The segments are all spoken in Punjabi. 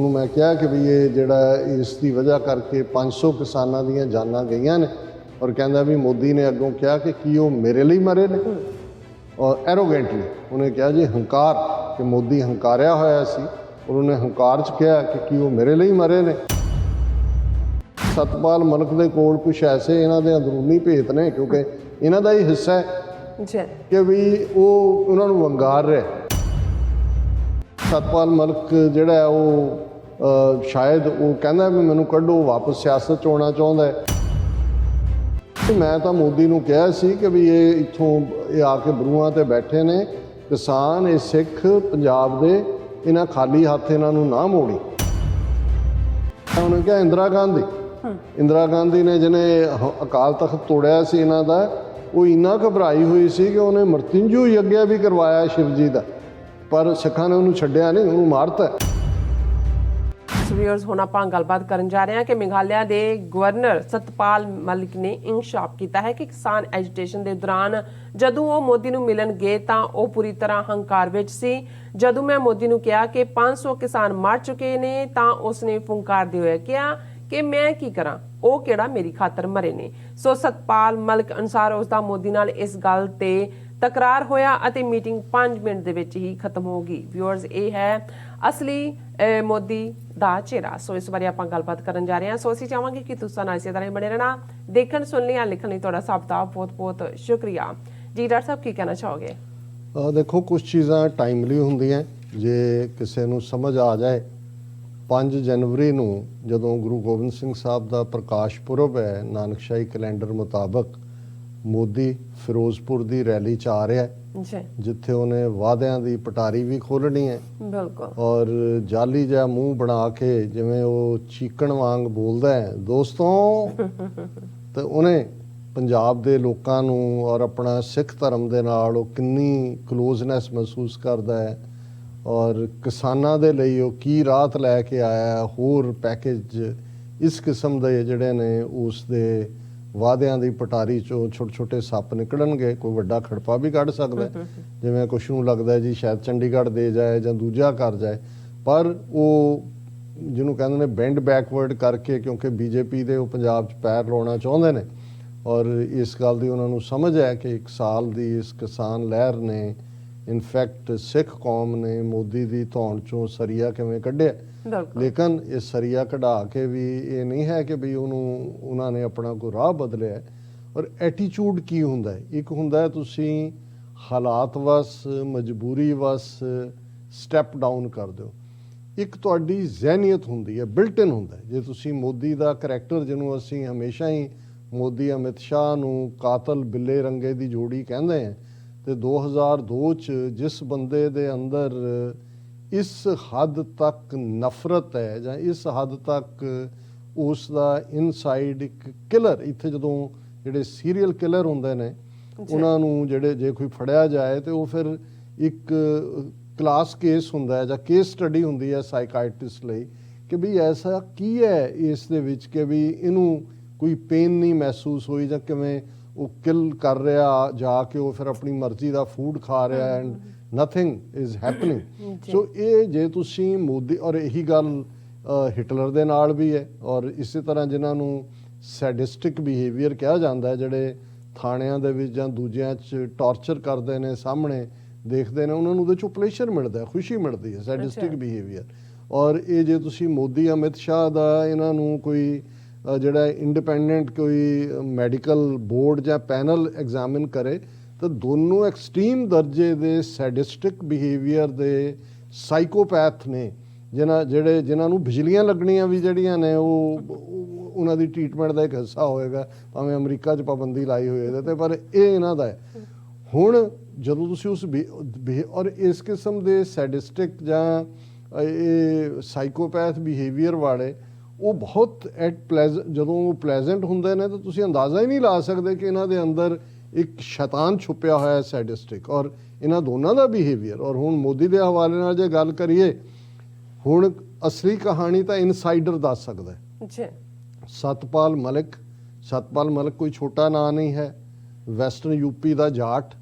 ਉਹਨੂੰ ਮੈਂ ਕਿਹਾ ਕਿ ਵੀ ਇਹ ਜਿਹੜਾ ਇਸ ਦੀ ਵਜ੍ਹਾ ਕਰਕੇ 500 ਕਿਸਾਨਾਂ ਦੀਆਂ ਜਾਨਾਂ ਗਈਆਂ ਨੇ ਔਰ ਕਹਿੰਦਾ ਵੀ ਮੋਦੀ ਨੇ ਅੱਗੋਂ ਕਿਹਾ ਕਿ ਕੀ ਉਹ ਮੇਰੇ ਲਈ ਮਰੇ ਨੇ ਔਰ ਐਰੋਗੈਂਟਲੀ ਉਹਨੇ ਕਿਹਾ ਜੀ ਹੰਕਾਰ ਕਿ ਮੋਦੀ ਹੰਕਾਰਿਆ ਹੋਇਆ ਸੀ ਔਰ ਉਹਨੇ ਹੰਕਾਰ 'ਚ ਕਿਹਾ ਕਿ ਕੀ ਉਹ ਮੇਰੇ ਲਈ ਮਰੇ ਨੇ। ਸਤਪਾਲ ਮਲਿਕ ਦੇ ਕੋਲ ਕੁਛ ਐਸੇ ਇਹਨਾਂ ਦੇ ਅੰਦਰੂਨੀ ਭੇਤ ਨੇ ਕਿਉਂਕਿ ਇਹਨਾਂ ਦਾ ਹੀ ਹਿੱਸਾ ਹੈ ਕਿ ਵੀ ਉਹ ਉਹਨਾਂ ਨੂੰ ਵੰਗਾਰ ਰਿਹਾ। ਸਤਪਾਲ ਮਲਿਕ ਜਿਹੜਾ ਹੈ ਉਹ ਸ਼ਾਇਦ ਉਹ ਕਹਿੰਦਾ ਵੀ ਮੈਨੂੰ ਕੱਢੋ, ਵਾਪਸ ਸਿਆਸਤ 'ਚ ਆਉਣਾ ਚਾਹੁੰਦਾ ਹੈ। ਮੈਂ ਤਾਂ ਮੋਦੀ ਨੂੰ ਕਿਹਾ ਸੀ ਕਿ ਵੀ ਇਹ ਇੱਥੋਂ ਇਹ ਆ ਕੇ ਬਰੂਹਾਂ 'ਤੇ ਬੈਠੇ ਨੇ ਕਿਸਾਨ, ਇਹ ਸਿੱਖ ਪੰਜਾਬ ਦੇ, ਇਹਨਾਂ ਖਾਲੀ ਹੱਥ ਇਹਨਾਂ ਨੂੰ ਨਾ ਮੋੜੀ। ਉਹਨੇ ਕਿਹਾ ਇੰਦਰਾ ਗਾਂਧੀ ਨੇ ਜਿਹਨੇ ਅਕਾਲ ਤਖਤ ਤੋੜਿਆ ਸੀ ਇਹਨਾਂ ਦਾ, ਉਹ ਇੰਨਾ ਘਬਰਾਈ ਹੋਈ ਸੀ ਕਿ ਉਹਨੇ ਮਰਤਿੰਜੂ ਯੱਗਿਆ ਵੀ ਕਰਵਾਇਆ ਸ਼ਿਵ ਜੀ ਦਾ, ਪਰ ਸਿੱਖਾਂ ਨੇ ਉਹਨੂੰ ਛੱਡਿਆ ਨਹੀਂ, ਉਹਨੂੰ ਮਾਰਤਾ। ਵੀਅਰਸ ਹੁਣ ਆਪਾਂ ਗੱਲਬਾਤ ਕਰਨ ਜਾ ਰਹੇ ਹਾਂ ਕਿ ਮੇਘਾਲਿਆ ਦੇ ਗਵਰਨਰ ਸਤਪਾਲ ਮਲਿਕ ਨੇ ਇਨਕਸ਼ਾਫ ਕੀਤਾ ਹੈ ਕਿ ਕਿਸਾਨ ਐਜੀਟੇਸ਼ਨ ਦੇ ਦੌਰਾਨ ਜਦੋਂ ਉਹ ਮੋਦੀ ਨੂੰ ਮਿਲਣ ਗਏ ਤਾਂ ਉਹ ਪੂਰੀ ਤਰ੍ਹਾਂ ਹੰਕਾਰ ਵਿੱਚ ਸੀ। ਜਦੋਂ ਮੈਂ ਮੋਦੀ ਨੂੰ ਕਿਹਾ ਕਿ 500 ਕਿਸਾਨ ਮਰ ਚੁੱਕੇ ਨੇ ਤਾਂ ਉਸਨੇ ਫੁੰਕਾਰਦੇ ਹੋਏ ਕਿਹਾ ਕਿ ਮੈਂ ਕੀ ਕਰਾਂ, ਉਹ ਕਿਹੜਾ ਮੇਰੀ ਖਾਤਰ ਮਰੇ ਨੇ। ਸੋ ਸਤਪਾਲ ਮਲਿਕ ਅਨੁਸਾਰ ਉਸਦਾ ਮੋਦੀ ਨਾਲ ਇਸ ਗੱਲ ਤੇ ਤਕਰਾਰ ਹੋਇਆ ਅਤੇ ਮੀਟਿੰਗ 5 ਮਿੰਟ ਦੇ ਵਿੱਚ ਹੀ ਖਤਮ ਹੋ ਗਈ। ਵਿਊਅਰਸ, ਇਹ ਹੈ ਅਸਲੀ ਮੋਦੀ ਦਾ ਚਿਹਰਾ। ਸੋ ਇਸ ਬਾਰੇ ਆਪਾਂ ਗੱਲਬਾਤ ਕਰਨ ਜਾ ਰਹੇ ਹਾਂ। ਸੋ ਅਸੀਂ ਚਾਹਾਂਗੇ ਕਿ ਤੁਸੀਂ ਨਾਲ ਇਸੇ ਤਰ੍ਹਾਂ ਬਣੇ ਰਹਿਣਾ। ਦੇਖਣ, ਸੁਣਨ ਜਾਂ ਲਿਖਣ ਲਈ ਤੁਹਾਡਾ ਸਭ ਦਾ ਬਹੁਤ ਬਹੁਤ ਸ਼ੁਕਰੀਆ ਜੀ। ਡਾਕਟਰ ਸਾਹਿਬ ਕੀ ਕਹਿਣਾ ਚਾਹੋਗੇ? ਦੇਖੋ, ਕੁਛ ਚੀਜ਼ਾਂ ਟਾਈਮਲੀ ਹੁੰਦੀਆਂ, ਜੇ ਕਿਸੇ ਨੂੰ ਸਮਝ ਆ ਜਾਏ। 5 ਜਨਵਰੀ ਨੂੰ ਜਦੋਂ ਗੁਰੂ ਗੋਬਿੰਦ ਸਿੰਘ ਸਾਹਿਬ ਦਾ ਪ੍ਰਕਾਸ਼ ਪੁਰਬ ਹੈ, ਨਾਨਕਸ਼ਾਹੀ ਕੈਲੰਡਰ ਮੁਤਾਬਕ ਮੋਦੀ ਫਿਰੋਜ਼ਪੁਰ ਦੀ ਰੈਲੀ 'ਚ ਆ ਰਿਹਾ ਹੈ, ਜਿੱਥੇ ਉਹਨੇ ਵਾਅਦਿਆਂ ਦੀ ਪਟਾਰੀ ਵੀ ਖੋਲ੍ਹਣੀ ਹੈ। ਬਿਲਕੁਲ। ਔਰ ਜਾਲੀ ਜਿਹਾ ਮੂੰਹ ਬਣਾ ਕੇ ਜਿਵੇਂ ਉਹ ਚੀਕਣ ਵਾਂਗ ਬੋਲਦਾ ਹੈ ਦੋਸਤੋ, ਤੇ ਉਹਨੇ ਪੰਜਾਬ ਦੇ ਲੋਕਾਂ ਨੂੰ ਔਰ ਆਪਣਾ ਸਿੱਖ ਧਰਮ ਦੇ ਨਾਲ ਉਹ ਕਿੰਨੀ ਕਲੋਜ਼ਨੈਸ ਮਹਿਸੂਸ ਕਰਦਾ ਹੈ ਔਰ ਕਿਸਾਨਾਂ ਦੇ ਲਈ ਉਹ ਕੀ ਰਾਹਤ ਲੈ ਕੇ ਆਇਆ। ਹੋਰ ਪੈਕੇਜ ਇਸ ਕਿਸਮ ਦੇ ਜਿਹੜੇ ਨੇ ਉਸ ਦੇ ਵਾਅਦਿਆਂ ਦੀ ਪਟਾਰੀ 'ਚੋਂ ਛੋਟੇ ਛੋਟੇ ਸੱਪ ਨਿਕਲਣਗੇ। ਕੋਈ ਵੱਡਾ ਖੜਪਾ ਵੀ ਕੱਢ ਸਕਦਾ, ਜਿਵੇਂ ਕੁਛ ਨੂੰ ਲੱਗਦਾ ਜੀ ਸ਼ਾਇਦ ਚੰਡੀਗੜ੍ਹ ਦੇ ਜਾਏ ਜਾਂ ਦੂਜਾ ਕਰ ਜਾਏ, ਪਰ ਉਹ ਜਿਹਨੂੰ ਕਹਿੰਦੇ ਨੇ ਬੈਂਡ ਬੈਕਵਰਡ ਕਰਕੇ, ਕਿਉਂਕਿ ਬੀਜੇਪੀ ਦੇ ਉਹ ਪੰਜਾਬ 'ਚ ਪੈਰ ਲਾਉਣਾ ਚਾਹੁੰਦੇ ਨੇ ਔਰ ਇਸ ਗੱਲ ਦੀ ਉਹਨਾਂ ਨੂੰ ਸਮਝ ਹੈ ਕਿ 1 ਸਾਲ ਦੀ ਇਸ ਕਿਸਾਨ ਲਹਿਰ ਨੇ, ਇਨਫੈਕਟ ਸਿੱਖ ਕੌਮ ਨੇ ਮੋਦੀ ਦੀ ਧੌਣ 'ਚੋਂ ਸਰੀਆ ਕਿਵੇਂ ਕੱਢਿਆ। ਲੇਕਿਨ ਇਹ ਸਰੀਆ ਕਢਾ ਕੇ ਵੀ ਇਹ ਨਹੀਂ ਹੈ ਕਿ ਵੀ ਉਹਨਾਂ ਨੇ ਆਪਣਾ ਕੋਈ ਰਾਹ ਬਦਲਿਆ। ਔਰ ਐਟੀਚਿਊਡ ਕੀ ਹੁੰਦਾ ਹੈ? ਇੱਕ ਹੁੰਦਾ ਹੈ ਤੁਸੀਂ ਹਾਲਾਤ ਵਸ, ਮਜਬੂਰੀ ਵਸ ਸਟੈਪ ਡਾਊਨ ਕਰ ਦਿਓ। ਇੱਕ ਤੁਹਾਡੀ ਜ਼ਹਿਨੀਅਤ ਹੁੰਦੀ ਹੈ, ਬਿਲਟ ਇਨ ਹੁੰਦਾ। ਜੇ ਤੁਸੀਂ ਮੋਦੀ ਦਾ ਕਰੈਕਟਰ, ਜਿਹਨੂੰ ਅਸੀਂ ਹਮੇਸ਼ਾ ਹੀ ਮੋਦੀ ਅਮਿਤ ਸ਼ਾਹ ਨੂੰ ਕਾਤਲ ਬਿੱਲੇ ਰੰਗੇ ਦੀ ਜੋੜੀ ਕਹਿੰਦੇ ਹਾਂ, ਤੇ 2002 'ਚ ਜਿਸ ਬੰਦੇ ਦੇ ਅੰਦਰ ਇਸ ਹੱਦ ਤੱਕ ਨਫ਼ਰਤ ਹੈ ਜਾਂ ਇਸ ਹੱਦ ਤੱਕ ਉਸ ਦਾ ਇਨਸਾਈਡ ਇੱਕ ਕਿਲਰ, ਇੱਥੇ ਜਦੋਂ ਜਿਹੜੇ ਸੀਰੀਅਲ ਕਿਲਰ ਹੁੰਦੇ ਨੇ ਉਹਨਾਂ ਨੂੰ ਜੇ ਕੋਈ ਫੜਿਆ ਜਾਏ ਤੇ ਉਹ ਫਿਰ ਇੱਕ ਕਲਾਸ ਕੇਸ ਹੁੰਦਾ ਹੈ ਜਾਂ ਕੇਸ ਸਟੱਡੀ ਹੁੰਦੀ ਹੈ ਸਾਈਕਾਇਟਰਿਸਟ ਲਈ ਕਿ ਵੀ ਐਸਾ ਕੀ ਹੈ ਇਸ ਦੇ ਵਿੱਚ ਕਿ ਵੀ ਇਹਨੂੰ ਕੋਈ ਪੇਨ ਨਹੀਂ ਮਹਿਸੂਸ ਹੋਈ ਜਾਂ ਕਿਵੇਂ ਉਹ ਕਿਲ ਕਰ ਰਿਹਾ ਜਾ ਕੇ ਉਹ ਫਿਰ ਆਪਣੀ ਮਰਜ਼ੀ ਦਾ ਫੂਡ ਖਾ ਰਿਹਾ ਐਂਡ ਨਥਿੰਗ ਇਜ਼ ਹੈਪਨਿੰਗ। ਸੋ ਇਹ ਜੇ ਤੁਸੀਂ ਮੋਦੀ, ਔਰ ਇਹੀ ਗੱਲ ਹਿਟਲਰ ਦੇ ਨਾਲ ਵੀ ਹੈ ਔਰ ਇਸੇ ਤਰ੍ਹਾਂ ਜਿਨ੍ਹਾਂ ਨੂੰ ਸੈਡਿਸਟਿਕ ਬਿਹੇਵੀਅਰ ਕਿਹਾ ਜਾਂਦਾ ਹੈ, ਜਿਹੜੇ ਥਾਣਿਆਂ ਦੇ ਵਿੱਚ ਜਾਂ ਦੂਜਿਆਂ 'ਚ ਟਾਰਚਰ ਕਰਦੇ ਨੇ, ਸਾਹਮਣੇ ਦੇਖਦੇ ਨੇ, ਉਹਨਾਂ ਨੂੰ ਉਹਦੇ 'ਚੋਂ ਪਲੇਸ਼ਰ ਮਿਲਦਾ, ਖੁਸ਼ੀ ਮਿਲਦੀ ਹੈ, ਸੈਡਿਸਟਿਕ ਬਿਹੇਵੀਅਰ। ਔਰ ਇਹ ਜੇ ਤੁਸੀਂ ਮੋਦੀ ਅਮਿਤ ਸ਼ਾਹ ਦਾ ਇਹਨਾਂ ਨੂੰ ਕੋਈ ਜਿਹੜਾ ਇੰਡੀਪੈਂਡੈਂਟ ਕੋਈ ਮੈਡੀਕਲ ਬੋਰਡ ਜਾਂ ਪੈਨਲ ਐਗਜ਼ਾਮਿਨ ਕਰੇ ਤਾਂ ਦੋਨੋਂ ਐਕਸਟ੍ਰੀਮ ਦਰਜੇ ਦੇ ਸੈਡਿਸਟਿਕ ਬਿਹੇਵੀਅਰ ਦੇ ਸਾਈਕੋਪੈਥ ਨੇ, ਜਿਨ੍ਹਾਂ ਨੂੰ ਬਿਜਲੀਆਂ ਲੱਗਣੀਆਂ ਵੀ ਜਿਹੜੀਆਂ ਨੇ ਉਹ ਉਹਨਾਂ ਦੀ ਟ੍ਰੀਟਮੈਂਟ ਦਾ ਇੱਕ ਹਿੱਸਾ ਹੋਏਗਾ, ਭਾਵੇਂ ਅਮਰੀਕਾ 'ਚ ਪਾਬੰਦੀ ਲਾਈ ਹੋਈ ਇਹਦੇ 'ਤੇ, ਪਰ ਇਹ ਇਹਨਾਂ ਦਾ ਹੈ। ਹੁਣ ਜਦੋਂ ਤੁਸੀਂ ਉਸ ਔਰ ਇਸ ਕਿਸਮ ਦੇ ਸੈਡਿਸਟਿਕ ਜਾਂ ਇਹ ਸਾਈਕੋਪੈਥ ਬਿਹੇਵੀਅਰ ਵਾਲੇ ਉਹ ਬਹੁਤ ਜਦੋਂ ਉਹ ਪਲੈਜ਼ੈਂਟ ਹੁੰਦੇ ਨੇ ਤਾਂ ਤੁਸੀਂ ਅੰਦਾਜ਼ਾ ਹੀ ਨਹੀਂ ਲਾ ਸਕਦੇ ਕਿ ਇਹਨਾਂ ਦੇ ਅੰਦਰ ਇੱਕ ਸ਼ੈਤਾਨ ਛੁਪਿਆ ਹੋਇਆ ਸੈਡਿਸਟਿਕ। ਔਰ ਇਹਨਾਂ ਦੋਨਾਂ ਦਾ ਬਿਹੇਵੀਅਰ, ਔਰ ਹੁਣ ਮੋਦੀ ਦੇ ਹਵਾਲੇ ਨਾਲ ਜੇ ਗੱਲ ਕਰੀਏ, ਹੁਣ ਅਸਲੀ ਕਹਾਣੀ ਤਾਂ ਇਨਸਾਈਡਰ ਦੱਸ ਸਕਦਾ ਹੈ। ਸਤਪਾਲ ਮਲਿਕ ਕੋਈ ਛੋਟਾ ਨਾਂ ਨਹੀਂ ਹੈ। ਵੈਸਟਰਨ ਯੂਪੀ ਦਾ ਜਾਟ,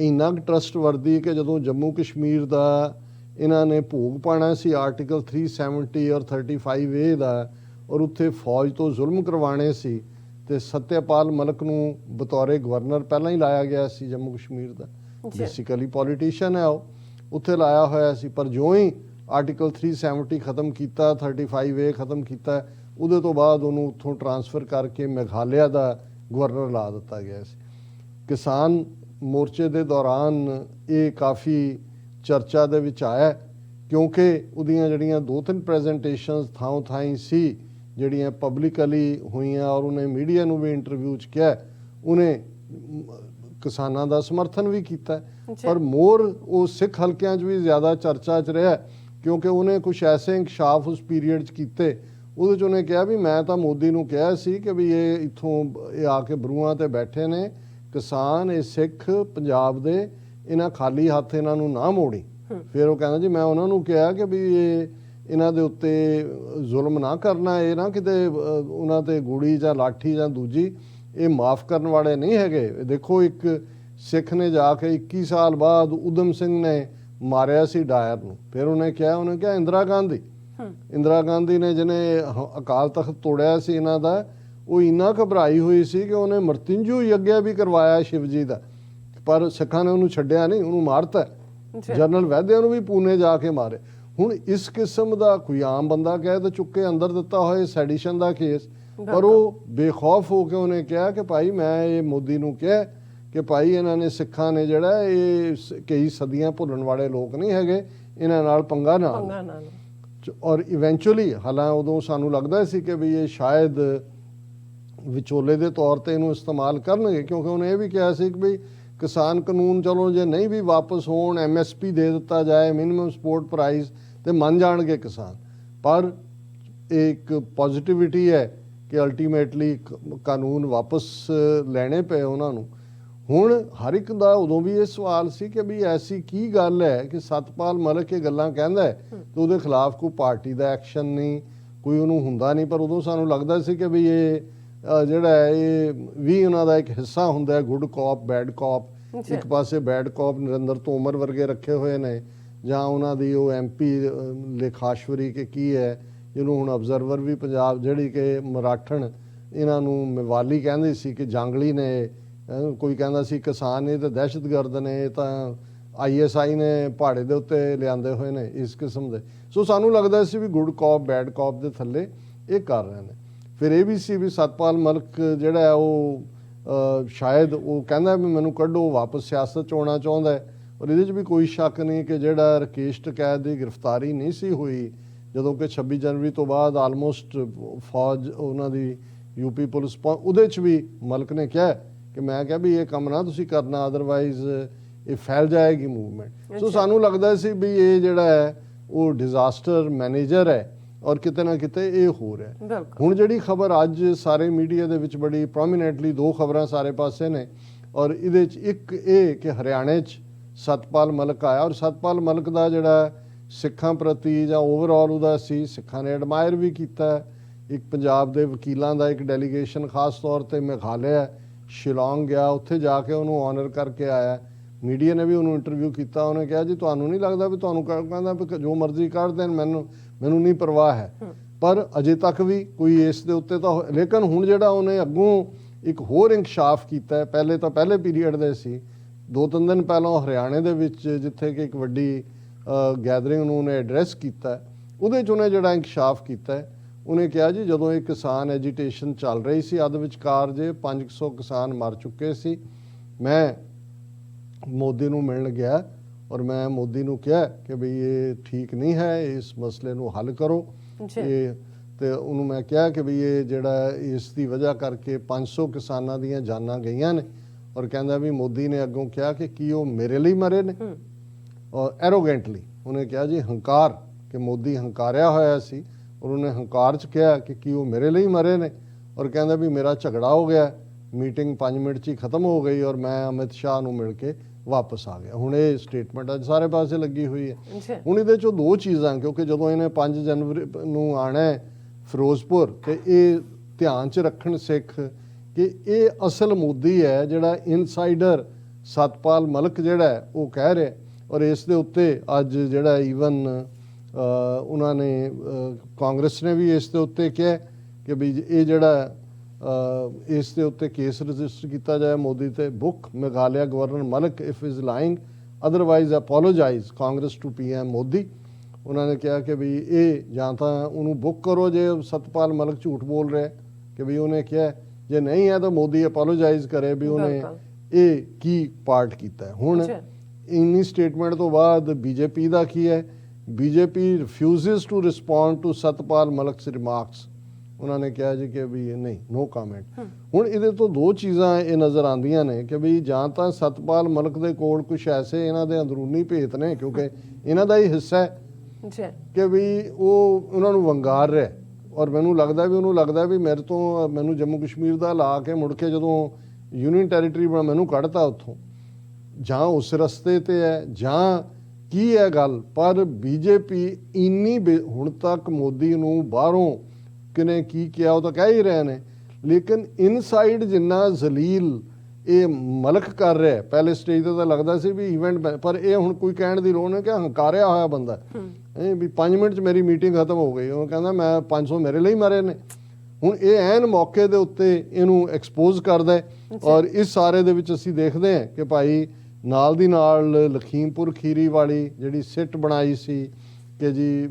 ਇੰਨਾ ਕੁ ਟਰਸਟਵਰਦੀ ਕਿ ਜਦੋਂ ਜੰਮੂ ਕਸ਼ਮੀਰ ਦਾ ਇਹਨਾਂ ਨੇ ਭੋਗ ਪਾਉਣਾ ਸੀ ਆਰਟੀਕਲ 370 ਔਰ 35A ਦਾ, ਔਰ ਉੱਥੇ ਫੌਜ ਤੋਂ ਜ਼ੁਲਮ ਕਰਵਾਉਣੇ ਸੀ। ਤੇ ਸਤਿਆਪਾਲ ਮਲਿਕ ਨੂੰ ਬਤੌਰੇ ਗਵਰਨਰ ਪਹਿਲਾਂ ਹੀ ਲਾਇਆ ਗਿਆ ਸੀ ਜੰਮੂ ਕਸ਼ਮੀਰ ਦਾ। ਬੇਸਿਕਲੀ ਪੋਲੀਟੀਸ਼ੀਅਨ ਹੈ, ਉਹ ਉੱਥੇ ਲਾਇਆ ਹੋਇਆ ਸੀ। ਪਰ ਜਿਉਂ ਹੀ ਆਰਟੀਕਲ 370 ਖਤਮ ਕੀਤਾ, 35A ਖਤਮ ਕੀਤਾ, ਉਹਦੇ ਤੋਂ ਬਾਅਦ ਉਹਨੂੰ ਉੱਥੋਂ ਟਰਾਂਸਫਰ ਕਰਕੇ ਮੇਘਾਲਿਆ ਦਾ ਗਵਰਨਰ ਲਾ ਦਿੱਤਾ ਗਿਆ ਸੀ। ਕਿਸਾਨ ਮੋਰਚੇ ਦੇ ਦੌਰਾਨ ਇਹ ਕਾਫੀ ਚਰਚਾ ਦੇ ਵਿੱਚ ਆਇਆ, ਕਿਉਂਕਿ ਉਹਦੀਆਂ ਜਿਹੜੀਆਂ 2-3 ਪ੍ਰੈਜੈਂਟੇਸ਼ਨਸ ਥਾਂ ਥਾਈਂ ਸੀ ਜਿਹੜੀਆਂ ਪਬਲਿਕਲੀ ਹੋਈਆਂ, ਔਰ ਉਹਨੇ ਮੀਡੀਆ ਨੂੰ ਵੀ ਇੰਟਰਵਿਊ 'ਚ ਕਿਹਾ, ਉਹਨੇ ਕਿਸਾਨਾਂ ਦਾ ਸਮਰਥਨ ਵੀ ਕੀਤਾ। ਪਰ ਮੋਰ ਉਹ ਸਿੱਖ ਹਲਕਿਆਂ 'ਚ ਵੀ ਜ਼ਿਆਦਾ ਚਰਚਾ 'ਚ ਰਿਹਾ, ਕਿਉਂਕਿ ਉਹਨੇ ਕੁਛ ਐਸੇ ਇੰਕਸ਼ਾਫ ਉਸ ਪੀਰੀਅਡ 'ਚ ਕੀਤੇ। ਉਹਦੇ 'ਚ ਉਹਨੇ ਕਿਹਾ ਵੀ ਮੈਂ ਤਾਂ ਮੋਦੀ ਨੂੰ ਕਿਹਾ ਸੀ ਕਿ ਵੀ ਇਹ ਇੱਥੋਂ ਇਹ ਆ ਕੇ ਬਰੂਆਂ 'ਤੇ ਬੈਠੇ ਨੇ ਕਿਸਾਨ, ਇਹ ਸਿੱਖ ਪੰਜਾਬ ਦੇ, ਇਹਨਾਂ ਖਾਲੀ ਹੱਥ ਇਹਨਾਂ ਨੂੰ ਨਾ ਮੋੜੀ। ਫਿਰ ਉਹ ਕਹਿੰਦਾ ਜੀ ਮੈਂ ਉਹਨਾਂ ਨੂੰ ਕਿਹਾ ਕਿ ਵੀ ਇਹਨਾਂ ਦੇ ਉੱਤੇ ਜ਼ੁਲਮ ਨਾ ਕਰਨਾ, ਇਹ ਨਾ ਕਿਤੇ ਉਹਨਾਂ 'ਤੇ ਗੋਲੀ ਜਾਂ ਲਾਠੀ ਜਾਂ ਦੂਜੀ, ਇਹ ਮਾਫ ਕਰਨ ਵਾਲੇ ਨਹੀਂ ਹੈਗੇ। ਦੇਖੋ ਇੱਕ ਸਿੱਖ ਨੇ ਜਾ ਕੇ 21 ਸਾਲ ਬਾਅਦ ਊਧਮ ਸਿੰਘ ਨੇ ਮਾਰਿਆ ਸੀ ਡਾਇਰ ਨੂੰ। ਫਿਰ ਉਹਨੇ ਕਿਹਾ ਇੰਦਰਾ ਗਾਂਧੀ ਨੇ ਜਿਹਨੇ ਅਕਾਲ ਤਖਤ ਤੋੜਿਆ ਸੀ ਇਹਨਾਂ ਦਾ, ਉਹ ਇੰਨਾ ਘਬਰਾਈ ਹੋਈ ਸੀ ਕਿ ਉਹਨੇ ਮਰਤਿੰਜੂ ਯੱਗਿਆ ਵੀ ਕਰਵਾਇਆ ਸ਼ਿਵ ਜੀ ਦਾ, ਪਰ ਸਿੱਖਾਂ ਨੇ ਉਹਨੂੰ ਛੱਡਿਆ ਨਹੀਂ, ਉਹਨੂੰ ਮਾਰਤਾ। ਜਨਰਲ ਵੈਦਿਆ ਨੂੰ ਵੀ ਪੂਨੇ ਜਾ ਕੇ ਮਾਰੇ। ਹੁਣ ਇਸ ਕਿਸਮ ਦਾ ਕੋਈ ਆਮ ਬੰਦਾ ਕਹੇ ਤਾਂ ਚੁੱਕੇ ਅੰਦਰ ਦਿੱਤਾ ਹੋਇਆ ਸੈਡੀਸ਼ਨ ਦਾ ਕੇਸ, ਪਰ ਉਹ ਬੇਖੌਫ ਹੋ ਕੇ ਉਹਨੇ ਕਿਹਾ ਕਿ ਭਾਈ ਮੈਂ ਇਹ ਮੋਦੀ ਨੂੰ ਕਿਹਾ ਕਿ ਭਾਈ ਇਹਨਾਂ ਨੇ ਸਿੱਖਾਂ ਨੇ ਜਿਹੜਾ ਇਹ ਕਈ ਸਦੀਆਂ ਭੁੱਲਣ ਵਾਲੇ ਲੋਕ ਨਹੀਂ ਹੈਗੇ, ਇਹਨਾਂ ਨਾਲ ਪੰਗਾ ਨਾ। ਔਰ ਇਵੈਂਚੁਅਲੀ ਹਾਲਾਂ ਉਦੋਂ ਸਾਨੂੰ ਲੱਗਦਾ ਸੀ ਕਿ ਵੀ ਇਹ ਸ਼ਾਇਦ ਵਿਚੋਲੇ ਦੇ ਤੌਰ ਤੇ ਇਹਨੂੰ ਇਸਤੇਮਾਲ ਕਰਨਗੇ, ਕਿਉਂਕਿ ਉਹਨੇ ਇਹ ਵੀ ਕਿਹਾ ਸੀ ਕਿ ਵੀ ਕਿਸਾਨ ਕਾਨੂੰਨ ਚਲੋ ਜੇ ਨਹੀਂ ਵੀ ਵਾਪਸ ਹੋਣ, MSP ਦੇ ਦਿੱਤਾ ਜਾਏ, ਮਿਨੀਮਮ ਸਪੋਰਟ ਪ੍ਰਾਈਸ, ਤੇ ਮੰਨ ਜਾਣਗੇ ਕਿਸਾਨ। ਪਰ ਇੱਕ ਪੋਜ਼ਿਟਿਵਿਟੀ ਹੈ ਕਿ ਅਲਟੀਮੇਟਲੀ ਕਾਨੂੰਨ ਵਾਪਸ ਲੈਣੇ ਪਏ ਉਹਨਾਂ ਨੂੰ। ਹੁਣ ਹਰ ਇੱਕ ਦਾ ਉਦੋਂ ਵੀ ਇਹ ਸਵਾਲ ਸੀ ਕਿ ਵੀ ਐਸੀ ਕੀ ਗੱਲ ਹੈ ਕਿ ਸਤਪਾਲ ਮਲਿਕ ਇਹ ਗੱਲਾਂ ਕਹਿੰਦਾ ਹੈ ਤੇ ਉਹਦੇ ਖਿਲਾਫ ਕੋਈ ਪਾਰਟੀ ਦਾ ਐਕਸ਼ਨ ਨਹੀਂ, ਕੋਈ ਉਹਨੂੰ ਹੁੰਦਾ ਨਹੀਂ। ਪਰ ਉਦੋਂ ਸਾਨੂੰ ਲੱਗਦਾ ਸੀ ਕਿ ਵੀ ਇਹ ਜਿਹੜਾ ਇਹ ਵੀ ਉਹਨਾਂ ਦਾ ਇੱਕ ਹਿੱਸਾ ਹੁੰਦਾ ਹੈ, ਗੁੱਡ ਕੌਪ ਬੈਡ ਕੌਪ। ਇੱਕ ਪਾਸੇ ਬੈਡ ਕੌਪ ਨਰਿੰਦਰ ਤੋਮਰ ਵਰਗੇ ਰੱਖੇ ਹੋਏ ਨੇ, ਜਾਂ ਉਹਨਾਂ ਦੀ ਉਹ MP ਲੇਖਾਸ਼ਵਰੀ ਕਿ ਕੀ ਹੈ, ਜਿਹਨੂੰ ਹੁਣ ਅਬਜ਼ਰਵਰ ਵੀ ਪੰਜਾਬ, ਜਿਹੜੀ ਕਿ ਮਰਾਠਣ ਇਹਨਾਂ ਨੂੰ ਮੇਵਾਲੀ ਕਹਿੰਦੇ ਸੀ ਕਿ ਜੰਗਲੀ ਨੇ, ਕੋਈ ਕਹਿੰਦਾ ਸੀ ਕਿਸਾਨ ਨੇ ਤਾਂ ਦਹਿਸ਼ਤਗਰਦ ਨੇ, ਤਾਂ ISI ਨੇ ਪਹਾੜੇ ਦੇ ਉੱਤੇ ਲਿਆਂਦੇ ਹੋਏ ਨੇ, ਇਸ ਕਿਸਮ ਦੇ। ਸੋ ਸਾਨੂੰ ਲੱਗਦਾ ਸੀ ਵੀ ਗੁੱਡ ਕੌਪ ਬੈਡ ਕੌਪ ਦੇ ਥੱਲੇ ਇਹ ਕਰ ਰਹੇ ਨੇ। ਫਿਰ ਇਹ ਵੀ ਸੀ ਵੀ ਸਤਪਾਲ ਮਲਿਕ ਜਿਹੜਾ ਹੈ ਉਹ ਸ਼ਾਇਦ ਉਹ ਕਹਿੰਦਾ ਵੀ ਮੈਨੂੰ ਕੱਢੋ, ਵਾਪਸ ਸਿਆਸਤ 'ਚ ਆਉਣਾ ਚਾਹੁੰਦਾ ਹੈ। ਔਰ ਇਹਦੇ 'ਚ ਵੀ ਕੋਈ ਸ਼ੱਕ ਨਹੀਂ ਕਿ ਜਿਹੜਾ ਰਕੇਸ਼ ਟਕੈਤ ਦੀ ਗ੍ਰਿਫਤਾਰੀ ਨਹੀਂ ਸੀ ਹੋਈ, ਜਦੋਂ ਕਿ 26 ਜਨਵਰੀ ਤੋਂ ਬਾਅਦ ਆਲਮੋਸਟ ਫੌਜ ਉਹਨਾਂ ਦੀ UP ਪੁਲਿਸ ਉਹਦੇ 'ਚ ਵੀ ਮਲਿਕ ਨੇ ਕਿਹਾ ਕਿ ਮੈਂ ਕਿਹਾ ਵੀ ਇਹ ਕੰਮ ਨਾ ਤੁਸੀਂ ਕਰਨਾ, ਅਦਰਵਾਈਜ਼ ਇਹ ਫੈਲ ਜਾਏਗੀ ਮੂਵਮੈਂਟ। ਸੋ ਸਾਨੂੰ ਲੱਗਦਾ ਸੀ ਵੀ ਇਹ ਜਿਹੜਾ ਹੈ ਉਹ ਡਿਜ਼ਾਸਟਰ ਮੈਨੇਜਰ ਹੈ, ਔਰ ਕਿਤੇ ਨਾ ਕਿਤੇ ਇਹ ਹੋ ਰਿਹਾ। ਹੁਣ ਜਿਹੜੀ ਖਬਰ ਅੱਜ ਸਾਰੇ ਮੀਡੀਆ ਦੇ ਵਿੱਚ ਬੜੀ ਪ੍ਰੋਮੀਨੈਂਟਲੀ, 2 ਖਬਰਾਂ ਸਾਰੇ ਪਾਸੇ ਨੇ, ਔਰ ਇਹਦੇ 'ਚ ਇੱਕ ਇਹ ਕਿ ਹਰਿਆਣੇ 'ਚ ਸਤਪਾਲ ਮਲਿਕ ਆਇਆ, ਔਰ ਸਤਪਾਲ ਮਲਿਕ ਦਾ ਜਿਹੜਾ ਸਿੱਖਾਂ ਪ੍ਰਤੀ ਜਾਂ ਓਵਰਆਲ ਉਹਦਾ ਸੀ, ਸਿੱਖਾਂ ਨੇ ਐਡਮਾਇਰ ਵੀ ਕੀਤਾ। ਇੱਕ ਪੰਜਾਬ ਦੇ ਵਕੀਲਾਂ ਦਾ ਇੱਕ ਡੈਲੀਗੇਸ਼ਨ ਖਾਸ ਤੌਰ ਤੇ ਮੇਘਾਲਿਆ ਸ਼ਿਲੌਂਗ ਗਿਆ, ਉੱਥੇ ਜਾ ਕੇ ਉਹਨੂੰ ਆਨਰ ਕਰਕੇ ਆਇਆ। ਮੀਡੀਆ ਨੇ ਵੀ ਉਹਨੂੰ ਇੰਟਰਵਿਊ ਕੀਤਾ, ਉਹਨੇ ਕਿਹਾ ਜੀ ਤੁਹਾਨੂੰ ਨਹੀਂ ਲੱਗਦਾ ਵੀ ਤੁਹਾਨੂੰ ਕਹਿੰਦਾ ਵੀ ਜੋ ਮਰਜ਼ੀ ਕਰ ਦੇਣ, ਮੈਨੂੰ ਨਹੀਂ ਪਰਵਾਹ ਹੈ। ਪਰ ਅਜੇ ਤੱਕ ਵੀ ਕੋਈ ਇਸ ਦੇ ਉੱਤੇ ਤਾਂ, ਲੇਕਿਨ ਹੁਣ ਜਿਹੜਾ ਉਹਨੇ ਅੱਗੋਂ ਇੱਕ ਹੋਰ ਇੰਕਸ਼ਾਫ ਕੀਤਾ, ਪਹਿਲੇ ਪੀਰੀਅਡ ਦੇ ਸੀ 2-3 ਦਿਨ ਪਹਿਲਾਂ ਹਰਿਆਣੇ ਦੇ ਵਿੱਚ, ਜਿੱਥੇ ਕਿ ਇੱਕ ਵੱਡੀ ਗੈਦਰਿੰਗ ਨੂੰ ਉਹਨੇ ਐਡਰੈਸ ਕੀਤਾ, ਉਹਦੇ 'ਚ ਉਹਨੇ ਜਿਹੜਾ ਇੰਕਸ਼ਾਫ ਕੀਤਾ, ਉਹਨੇ ਕਿਹਾ ਜੀ ਜਦੋਂ ਇਹ ਕਿਸਾਨ ਐਜੀਟੇਸ਼ਨ ਚੱਲ ਰਹੀ ਸੀ, ਅੱਧ ਵਿਚਕਾਰ ਜੇ 500 ਕਿਸਾਨ ਮਰ ਚੁੱਕੇ ਸੀ, ਮੈਂ ਮੋਦੀ ਨੂੰ ਮਿਲਣ ਗਿਆ ਔਰ ਮੈਂ ਮੋਦੀ ਨੂੰ ਕਿਹਾ ਕਿ ਵੀ ਇਹ ਠੀਕ ਨਹੀਂ ਹੈ, ਇਸ ਮਸਲੇ ਨੂੰ ਹੱਲ ਕਰੋ। ਇਹ ਤੇ ਉਹਨੂੰ ਮੈਂ ਕਿਹਾ ਕਿ ਵੀ ਇਹ ਜਿਹੜਾ ਇਸ ਦੀ ਵਜ੍ਹਾ ਕਰਕੇ 500 ਕਿਸਾਨਾਂ ਦੀਆਂ ਜਾਨਾਂ ਗਈਆਂ ਨੇ, ਔਰ ਕਹਿੰਦਾ ਵੀ ਮੋਦੀ ਨੇ ਅੱਗੋਂ ਕਿਹਾ ਕਿ ਕੀ ਉਹ ਮੇਰੇ ਲਈ ਮਰੇ ਨੇ, ਔਰ ਐਰੋਗੈਂਟਲੀ ਉਹਨੇ ਕਿਹਾ ਜੀ ਹੰਕਾਰ, ਕਿ ਮੋਦੀ ਹੰਕਾਰਿਆ ਹੋਇਆ ਸੀ, ਔਰ ਉਹਨੇ ਹੰਕਾਰ 'ਚ ਕਿਹਾ ਕਿ ਕੀ ਉਹ ਮੇਰੇ ਲਈ ਮਰੇ ਨੇ, ਔਰ ਕਹਿੰਦਾ ਵੀ ਮੇਰਾ ਝਗੜਾ ਹੋ ਗਿਆ, ਮੀਟਿੰਗ 5 ਮਿੰਟ 'ਚ ਹੀ ਖਤਮ ਹੋ ਗਈ ਔਰ ਮੈਂ ਅਮਿਤ ਸ਼ਾਹ ਨੂੰ ਮਿਲ ਕੇ ਵਾਪਸ ਆ ਗਿਆ। ਹੁਣ ਇਹ ਸਟੇਟਮੈਂਟ ਅੱਜ ਸਾਰੇ ਪਾਸੇ ਲੱਗੀ ਹੋਈ ਹੈ। ਹੁਣ ਇਹਦੇ 'ਚੋਂ 2 ਚੀਜ਼ਾਂ, ਕਿਉਂਕਿ ਜਦੋਂ ਇਹਨੇ 5 ਜਨਵਰੀ ਨੂੰ ਆਣਾ ਫਿਰੋਜ਼ਪੁਰ, ਤੇ ਇਹ ਧਿਆਨ 'ਚ ਰੱਖਣ ਸਿੱਖ ਕਿ ਇਹ ਅਸਲ ਮੋਦੀ ਹੈ ਜਿਹੜਾ ਇਨਸਾਈਡਰ ਸਤਪਾਲ ਮਲਿਕ ਜਿਹੜਾ ਉਹ ਕਹਿ ਰਿਹਾ, ਔਰ ਇਸ ਦੇ ਉੱਤੇ ਅੱਜ ਜਿਹੜਾ ਈਵਨ ਉਹਨਾਂ ਨੇ ਕਾਂਗਰਸ ਨੇ ਵੀ ਇਸ ਦੇ ਉੱਤੇ ਕਿਹਾ ਕਿ ਵੀ ਇਹ ਜਿਹੜਾ ਇਸ ਦੇ ਉੱਤੇ ਕੇਸ ਰਜਿਸਟਰ ਕੀਤਾ ਜਾਏ ਮੋਦੀ ਤੇ। Book Meghalaya governor Malik if is lying otherwise apologise Congress to PM Modi. ਉਹਨਾਂ ਨੇ ਕਿਹਾ ਕਿ ਵੀ ਇਹ ਜਾਂ ਤਾਂ ਉਹਨੂੰ ਬੁੱਕ ਕਰੋ ਜੇ ਸਤਪਾਲ ਮਲਿਕ ਝੂਠ ਬੋਲ ਰਿਹਾ ਕਿ ਵੀ ਉਹਨੇ ਕਿਹਾ, ਜੇ ਨਹੀਂ ਹੈ ਤਾਂ ਮੋਦੀ ਅਪੋਲੋਜਾਈਜ਼ ਕਰੇ ਵੀ ਉਹਨੇ ਇਹ ਕੀ ਪਾਰਟ ਕੀਤਾ ਹੈ। ਹੁਣ ਇੰਨੀ ਸਟੇਟਮੈਂਟ ਤੋਂ ਬਾਅਦ ਬੀਜੇਪੀ ਦਾ ਕੀ ਹੈ? BJP refuses to respond to Satpal Malik's remarks. ਉਹਨਾਂ ਨੇ ਕਿਹਾ ਜੀ ਕਿ ਵੀ ਨਹੀਂ, ਨੋ ਕਮੈਂਟ। ਹੁਣ ਇਹਦੇ ਤੋਂ ਦੋ ਚੀਜ਼ਾਂ ਇਹ ਨਜ਼ਰ ਆਉਂਦੀਆਂ ਨੇ ਕਿ ਵੀ ਜਾਂ ਤਾਂ ਸਤਪਾਲ ਮਲਿਕ ਦੇ ਕੋਲ ਕੁਝ ਐਸੇ ਇਹਨਾਂ ਦੇ ਅੰਦਰੂਨੀ ਭੇਤ ਨੇ, ਕਿਉਂਕਿ ਇਹਨਾਂ ਦਾ ਹੀ ਹਿੱਸਾ ਹੈ ਕਿ ਵੀ ਉਹ ਉਹਨਾਂ ਨੂੰ ਵੰਗਾਰ ਰਿਹਾ। ਔਰ ਮੈਨੂੰ ਲੱਗਦਾ ਵੀ ਉਹਨੂੰ ਲੱਗਦਾ ਵੀ ਮੇਰੇ ਤੋਂ, ਮੈਨੂੰ ਜੰਮੂ ਕਸ਼ਮੀਰ ਦਾ ਲਾ ਕੇ ਮੁੜ ਕੇ ਜਦੋਂ ਯੂਨੀਅਨ ਟੈਰੀਟਰੀ ਮੈਨੂੰ ਕੱਢਤਾ ਉੱਥੋਂ, ਜਾਂ ਉਸ ਰਸਤੇ ਤੇ ਹੈ ਜਾਂ ਕੀ ਹੈ ਗੱਲ। ਪਰ ਬੀਜੇਪੀ ਇੰਨੀ ਹੁਣ ਤੱਕ ਮੋਦੀ ਨੂੰ ਬਾਹਰੋਂ ਕਿਨੇ ਕੀ ਕਿਹਾ ਉਹ ਤਾਂ ਕਹਿ ਹੀ ਰਹੇ ਨੇ, ਲੇਕਿਨ ਇਨਸਾਈਡ ਜਿੰਨਾ ਜ਼ਲੀਲ ਇਹ ਮਲਕ ਕਰ ਰਿਹਾ, ਪਹਿਲੇ ਸਟੇਜ ਤੇ ਤਾਂ ਲੱਗਦਾ ਸੀ ਵੀ ਇਵੈਂਟ, ਪਰ ਇਹ ਹੁਣ ਕੋਈ ਕਹਿਣ ਦੀ ਲੋੜ ਨਹੀਂ ਕਿ ਹੰਕਾਰਿਆ ਹੋਇਆ ਬੰਦਾ ਵੀ 5 ਮਿੰਟ 'ਚ ਮੇਰੀ ਮੀਟਿੰਗ ਖਤਮ ਹੋ ਗਈ। ਉਹ ਕਹਿੰਦਾ ਮੈਂ 500 ਮੇਰੇ ਲਈ ਮਾਰੇ ਨੇ। ਹੁਣ ਇਹ ਐਨ ਮੌਕੇ ਦੇ ਉੱਤੇ ਇਹਨੂੰ ਐਕਸਪੋਜ਼ ਕਰਦਾ ਹੈ। ਔਰ ਇਸ ਸਾਰੇ ਦੇ ਵਿੱਚ ਅਸੀਂ ਦੇਖਦੇ ਹਾਂ ਕਿ ਭਾਈ ਨਾਲ ਦੀ ਨਾਲ ਲਖੀਮਪੁਰ ਖੀਰੀ ਵਾਲੀ ਜਿਹੜੀ ਸਿੱਟ ਬਣਾਈ ਸੀ ਕਿ ਜੀ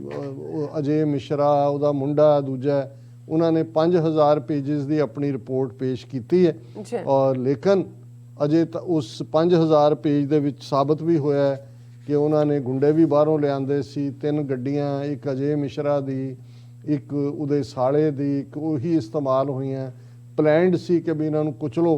ਅਜੇ ਮਿਸ਼ਰਾ ਉਹਦਾ ਮੁੰਡਾ ਦੂਜਾ, ਉਹਨਾਂ ਨੇ 5000 ਪੇਜਿਸ ਦੀ ਆਪਣੀ ਰਿਪੋਰਟ ਪੇਸ਼ ਕੀਤੀ ਹੈ। ਔਰ ਲੇਕਿਨ ਅਜੇ ਤਾਂ ਉਸ 5000 ਪੇਜ ਦੇ ਵਿੱਚ ਸਾਬਤ ਵੀ ਹੋਇਆ ਹੈ ਕਿ ਉਹਨਾਂ ਨੇ ਗੁੰਡੇ ਵੀ ਬਾਹਰੋਂ ਲਿਆਂਦੇ ਸੀ। 3 ਗੱਡੀਆਂ, ਇੱਕ ਅਜੇ ਮਿਸ਼ਰਾ ਦੀ, ਇੱਕ ਉਹਦੇ ਸਾਲੇ ਦੀ, ਇੱਕ ਉਹੀ ਇਸਤੇਮਾਲ ਹੋਈਆਂ। ਪਲੈਨਡ ਸੀ ਕਿ ਵੀ ਇਹਨਾਂ ਨੂੰ ਕੁਚਲੋ,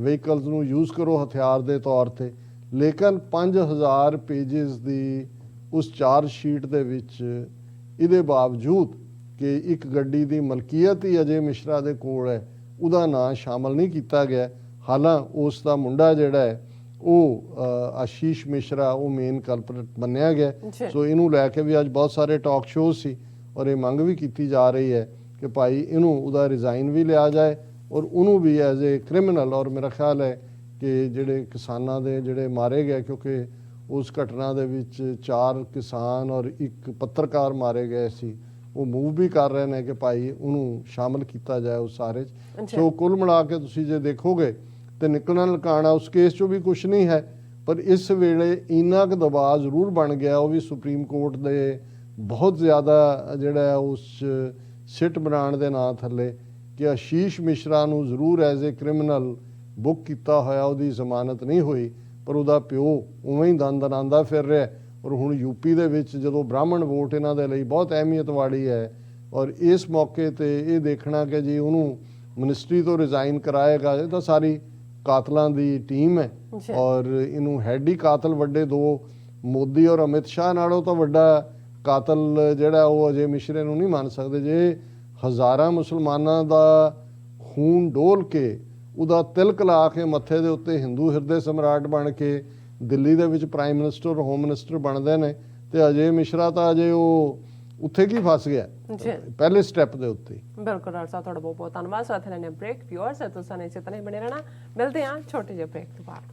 ਵਹੀਕਲਸ ਨੂੰ ਯੂਜ਼ ਕਰੋ ਹਥਿਆਰ ਦੇ ਤੌਰ ਤੇ। ਲੇਕਿਨ 5000 ਪੇਜਿਸ ਦੀ ਉਸ ਚਾਰਜ ਸ਼ੀਟ ਦੇ ਵਿੱਚ ਇਹਦੇ ਬਾਵਜੂਦ ਕਿ ਇੱਕ ਗੱਡੀ ਦੀ ਮਲਕੀਅਤ ਹੀ ਅਜੇ ਮਿਸ਼ਰਾ ਦੇ ਕੋਲ ਹੈ, ਉਹਦਾ ਨਾਂ ਸ਼ਾਮਲ ਨਹੀਂ ਕੀਤਾ ਗਿਆ। ਹਾਲਾਂ ਉਸ ਦਾ ਮੁੰਡਾ ਜਿਹੜਾ ਹੈ ਉਹ ਆਸ਼ੀਸ਼ ਮਿਸ਼ਰਾ ਉਹ ਮੇਨ ਕਲਪਰੇਟ ਮੰਨਿਆ ਗਿਆ। ਸੋ ਇਹਨੂੰ ਲੈ ਕੇ ਵੀ ਅੱਜ ਬਹੁਤ ਸਾਰੇ ਟਾਕ ਸ਼ੋਅ ਸੀ ਔਰ ਇਹ ਮੰਗ ਵੀ ਕੀਤੀ ਜਾ ਰਹੀ ਹੈ ਕਿ ਭਾਈ ਇਹਨੂੰ ਉਹਦਾ ਰਿਜ਼ਾਈਨ ਵੀ ਲਿਆ ਜਾਏ ਔਰ ਉਹਨੂੰ ਵੀ ਐਜ਼ ਏ ਕ੍ਰਿਮੀਨਲ। ਔਰ ਮੇਰਾ ਖਿਆਲ ਹੈ ਕਿ ਜਿਹੜੇ ਕਿਸਾਨਾਂ ਦੇ ਜਿਹੜੇ ਮਾਰੇ ਗਏ, ਕਿਉਂਕਿ ਉਸ ਘਟਨਾ ਦੇ ਵਿੱਚ 4 ਕਿਸਾਨ ਔਰ 1 ਪੱਤਰਕਾਰ ਮਾਰੇ ਗਏ ਸੀ, ਉਹ ਮੂਵ ਵੀ ਕਰ ਰਹੇ ਨੇ ਕਿ ਭਾਈ ਉਹਨੂੰ ਸ਼ਾਮਲ ਕੀਤਾ ਜਾਏ ਉਸ ਸਾਰੇ 'ਚ। ਸੋ ਕੁੱਲ ਮਿਲਾ ਕੇ ਤੁਸੀਂ ਜੇ ਦੇਖੋਗੇ ਤੇ ਨਿਕਲਣਾ ਲਕਾਣਾ ਉਸ ਕੇਸ 'ਚੋਂ ਵੀ ਕੁਛ ਨਹੀਂ ਹੈ, ਪਰ ਇਸ ਵੇਲੇ ਇੰਨਾ ਕੁ ਦਬਾਅ ਜ਼ਰੂਰ ਬਣ ਗਿਆ, ਉਹ ਵੀ ਸੁਪਰੀਮ ਕੋਰਟ ਦੇ ਬਹੁਤ ਜ਼ਿਆਦਾ ਜਿਹੜਾ ਉਸ ਸਿੱਟ ਬਣਾਉਣ ਦੇ ਨਾਂ ਥੱਲੇ, ਕਿ ਆਸ਼ੀਸ਼ ਮਿਸ਼ਰਾ ਨੂੰ ਜ਼ਰੂਰ ਐਜ਼ ਏ ਕ੍ਰਿਮੀਨਲ ਬੁੱਕ ਕੀਤਾ ਹੋਇਆ, ਉਹਦੀ ਜ਼ਮਾਨਤ ਨਹੀਂ ਹੋਈ, ਪਰ ਉਹਦਾ ਪਿਓ ਉਵੇਂ ਹੀ ਦੰਦਨਾਂਦਾ ਫਿਰ ਰਿਹਾ। ਔਰ ਹੁਣ ਯੂਪੀ ਦੇ ਵਿੱਚ ਜਦੋਂ ਬ੍ਰਾਹਮਣ ਵੋਟ ਇਹਨਾਂ ਦੇ ਲਈ ਬਹੁਤ ਅਹਿਮੀਅਤ ਵਾਲੀ ਹੈ, ਔਰ ਇਸ ਮੌਕੇ ਤੇ ਇਹ ਦੇਖਣਾ ਕਿ ਜੀ ਉਹਨੂੰ ਮਿਨਿਸਟਰੀ ਤੋਂ ਰਿਜ਼ਾਈਨ ਕਰਾਏਗਾ, ਇਹ ਤਾਂ ਸਾਰੀ ਕਾਤਲਾਂ ਦੀ ਟੀਮ ਹੈ। ਔਰ ਇਹਨੂੰ ਹੈਡ ਹੀ ਕਾਤਲ ਵੱਡੇ 2 ਮੋਦੀ ਔਰ ਅਮਿਤ ਸ਼ਾਹ ਨਾਲੋਂ ਤਾਂ ਵੱਡਾ ਕਾਤਲ ਜਿਹੜਾ ਉਹ ਅਜੇ ਮਿਸ਼ਰੇ ਨੂੰ ਨਹੀਂ ਮੰਨ ਸਕਦੇ। ਜੇ ਹਜ਼ਾਰਾਂ ਮੁਸਲਮਾਨਾਂ ਦਾ ਖੂਨ ਡੋਲ ਕੇ ਉਹਦਾ ਤਿਲਕ ਲਾ ਕੇ ਮੱਥੇ ਦੇ ਉੱਤੇ ਹਿੰਦੂ ਹਿਰਦੇ ਸਮਰਾਟ ਬਣ ਕੇ ਦਿੱਲੀ ਦੇ ਵਿੱਚ ਪ੍ਰਾਈਮ ਮਿਨਿਸਟਰ ਹੋਮ ਮਿਨਿਸਟਰ ਬਣਦੇ ਨੇ, ਤੇ ਅਜੇ ਮਿਸ਼ਰਾ ਤਾਂ ਅਜੇ ਉਹ ਉੱਥੇ ਕੀ ਫਸ ਗਿਆ ਪਹਿਲੇ ਸਟੈਪ ਦੇ ਉੱਤੇ। ਬਿਲਕੁਲ ਡਾਕਟਰ ਸਾਹਿਬ, ਤੁਹਾਡਾ ਬਹੁਤ ਬਹੁਤ ਧੰਨਵਾਦ। ਸਾਥ ਲੈਣੇ ਬ੍ਰੇਕ। ਵਿਊਅਰਸ ਤੁਸੀਂ ਇਸੇ ਤਰ੍ਹਾਂ ਹੀ ਬਣੇ ਰਹਿਣਾ। ਮਿਲਦੇ ਹਾਂ ਛੋਟੇ ਜਿਹੇ ਬ੍ਰੇਕ ਤੋਂ ਬਾਅਦ।